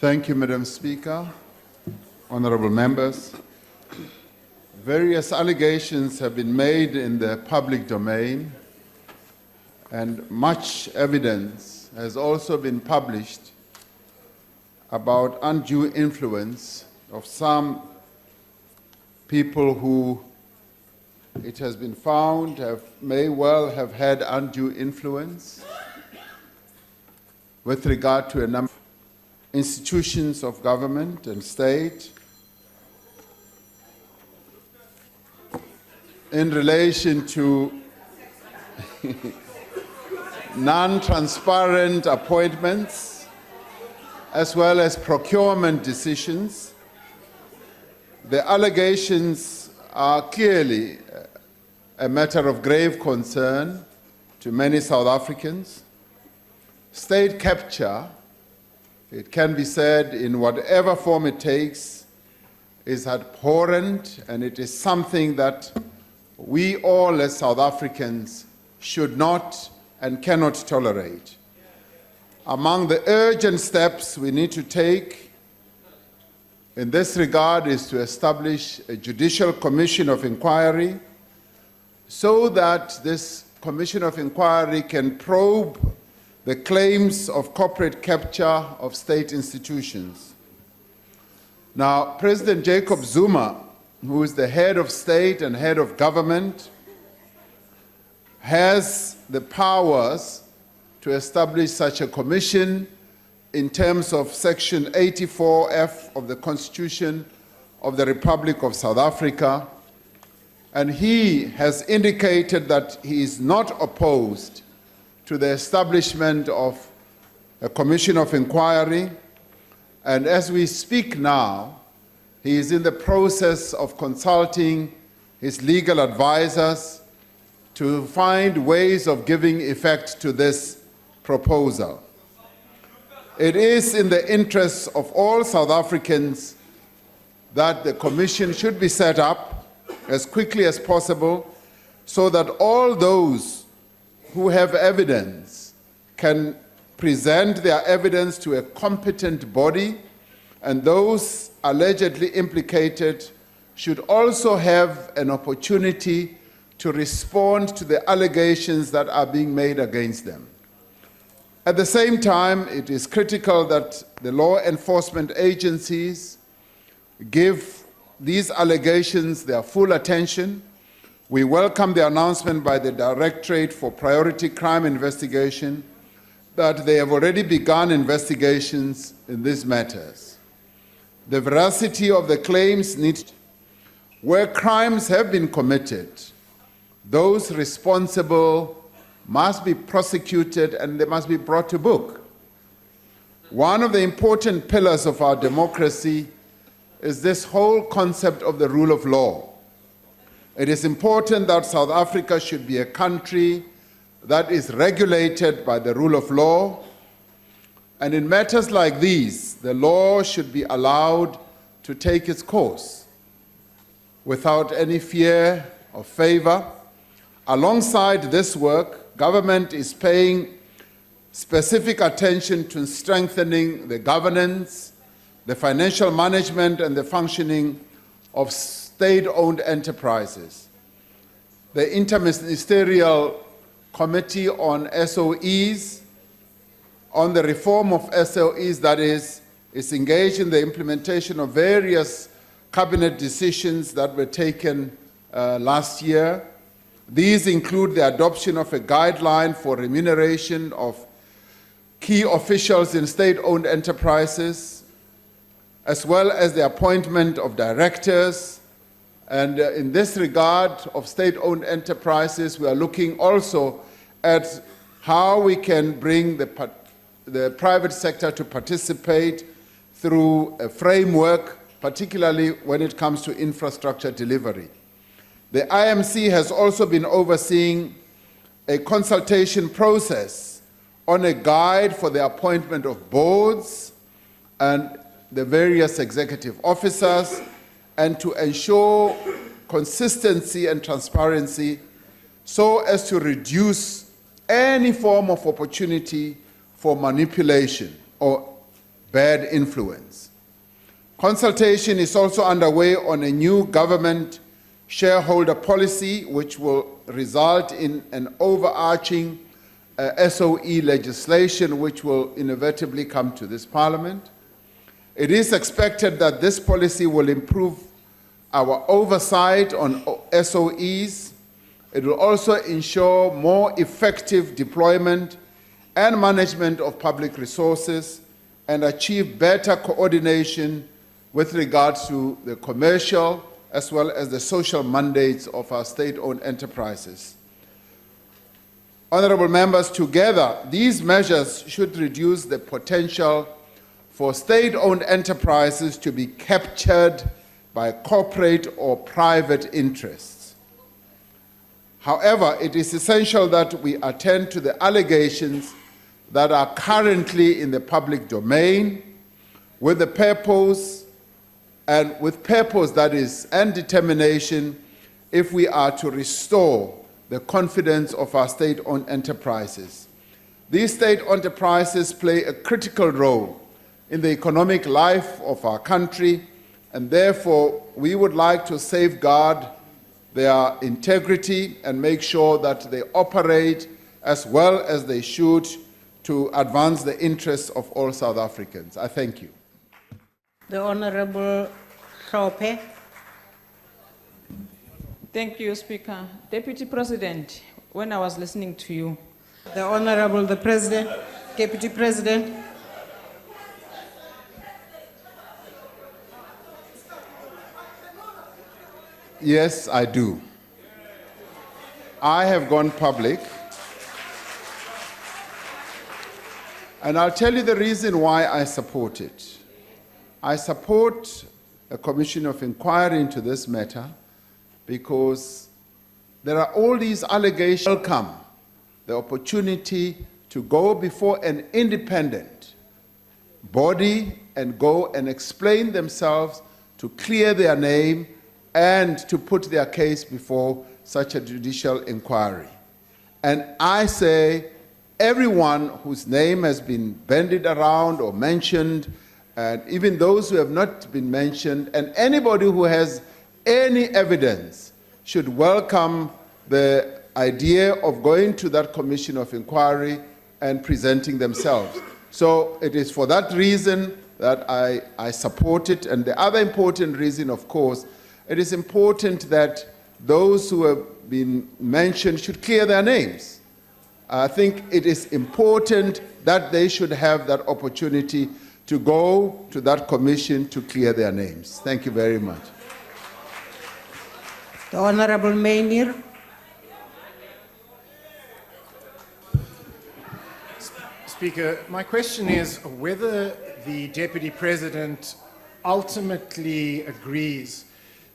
Thank you, Madam Speaker. Honorable members, various allegations have been made in the public domain, and much evidence has also been published about undue influence of some people who it has been found may well have had undue influence with regard to a number of institutions of government and state in relation to non-transparent appointments as well as procurement decisions. The allegations are clearly a matter of grave concern to many South Africans. State capture, it can be said in whatever form it takes, is abhorrent, and it is something that we all as South Africans should not and cannot tolerate. Among the urgent steps we need to take in this regard is to establish a judicial commission of inquiry so that this commission of inquiry can probe the claims of corporate capture of state institutions. Now, President Jacob Zuma, who is the head of state and head of government, has the powers to establish such a commission in terms of Section 84F of the Constitution of the Republic of South Africa, and he has indicated that he is not opposed to the establishment of a commission of inquiry, and as we speak now, he is in the process of consulting his legal advisors to find ways of giving effect to this proposal. It is in the interests of all South Africans that the commission should be set up as quickly as possible so that all those who have evidence can present their evidence to a competent body, and those allegedly implicated should also have an opportunity to respond to the allegations that are being made against them. At the same time, it is critical that the law enforcement agencies give these allegations their full attention. We welcome the announcement by the Directorate for Priority Crime Investigation that they have already begun investigations in these matters. The veracity of the claims needs, where crimes have been committed, those responsible must be prosecuted and they must be brought to book. One of the important pillars of our democracy is this whole concept of the rule of law. It is important that South Africa should be a country that is regulated by the rule of law, and in matters like these, the law should be allowed to take its course without any fear or favor. Alongside this work, government is paying specific attention to strengthening the governance, the financial management, and the functioning of state-owned enterprises. The Interministerial Committee on SOEs, on the reform of SOEs, that is engaged in the implementation of various cabinet decisions that were taken last year. These include the adoption of a guideline for remuneration of key officials in state-owned enterprises, as well as the appointment of directors. And in this regard of state-owned enterprises, we are looking also at how we can bring the private sector to participate through a framework, particularly when it comes to infrastructure delivery. The IMC has also been overseeing a consultation process on a guide for the appointment of boards and the various executive officers, and to ensure consistency and transparency so as to reduce any form of opportunity for manipulation or bad influence. Consultation is also underway on a new government shareholder policy, which will result in an overarching SOE legislation, which will inevitably come to this Parliament. It is expected that this policy will improve our oversight on SOEs. It will also ensure more effective deployment and management of public resources and achieve better coordination with regards to the commercial as well as the social mandates of our state-owned enterprises. Honorable members, together, these measures should reduce the potential for state-owned enterprises to be captured by corporate or private interests. However, it is essential that we attend to the allegations that are currently in the public domain with the purpose and determination if we are to restore the confidence of our state-owned enterprises. These state-owned enterprises play a critical role in the economic life of our country, and therefore we would like to safeguard their integrity and make sure that they operate as well as they should to advance the interests of all South Africans. I thank you. The Honorable Hlophe. Thank you, Speaker. Deputy President, when I was listening to you, The Honorable the President, Deputy President. Yes, I do. I have gone public, and I'll tell you the reason why I support it. I support a commission of inquiry into this matter because there are all these allegations. Welcome the opportunity to go before an independent body and go and explain themselves, to clear their name, and to put their case before such a judicial inquiry. And I say everyone whose name has been bandied around or mentioned, and even those who have not been mentioned, and anybody who has any evidence should welcome the idea of going to that commission of inquiry and presenting themselves. So it is for that reason that I support it. And the other important reason, of course, it is important that those who have been mentioned should clear their names. I think it is important that they should have that opportunity to go to that commission to clear their names. Thank you very much. The Honorable Mainir. Speaker, my question is whether the Deputy President ultimately agrees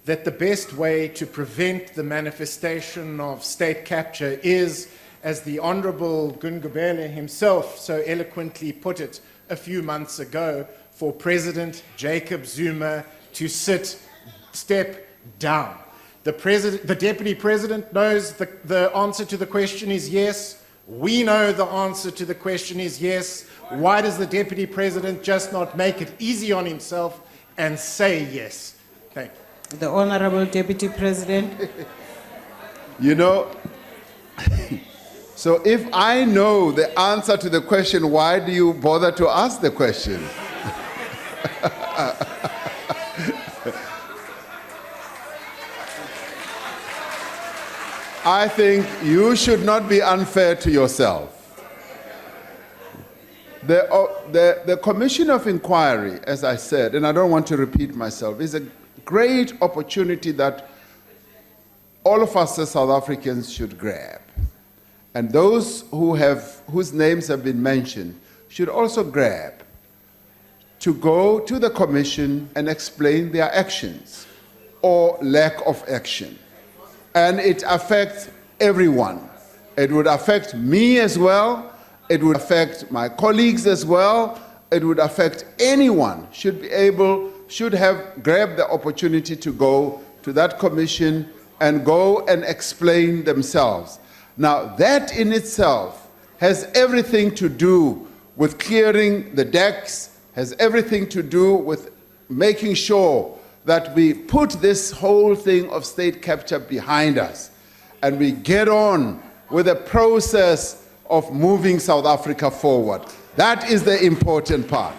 that the best way to prevent the manifestation of state capture is, as the Honourable Gungubele himself so eloquently put it a few months ago, for President Jacob Zuma to step down. The Deputy President knows the answer to the question is yes. We know the answer to the question is yes. Why does the Deputy President just not make it easy on himself and say yes? Thank you. The Honorable Deputy President. You know, so if I know the answer to the question, why do you bother to ask the question? I think you should not be unfair to yourself. The Commission of Inquiry, as I said, and I don't want to repeat myself, is a great opportunity that all of us as South Africans should grab. And those whose names have been mentioned should also grab to go to the Commission and explain their actions or lack of action. And it affects everyone. It would affect me as well. It would affect my colleagues as well. It would affect anyone should have grabbed the opportunity to go to that commission and go and explain themselves. Now, that in itself has everything to do with clearing the decks, has everything to do with making sure that we put this whole thing of state capture behind us and we get on with the process of moving South Africa forward. That is the important part.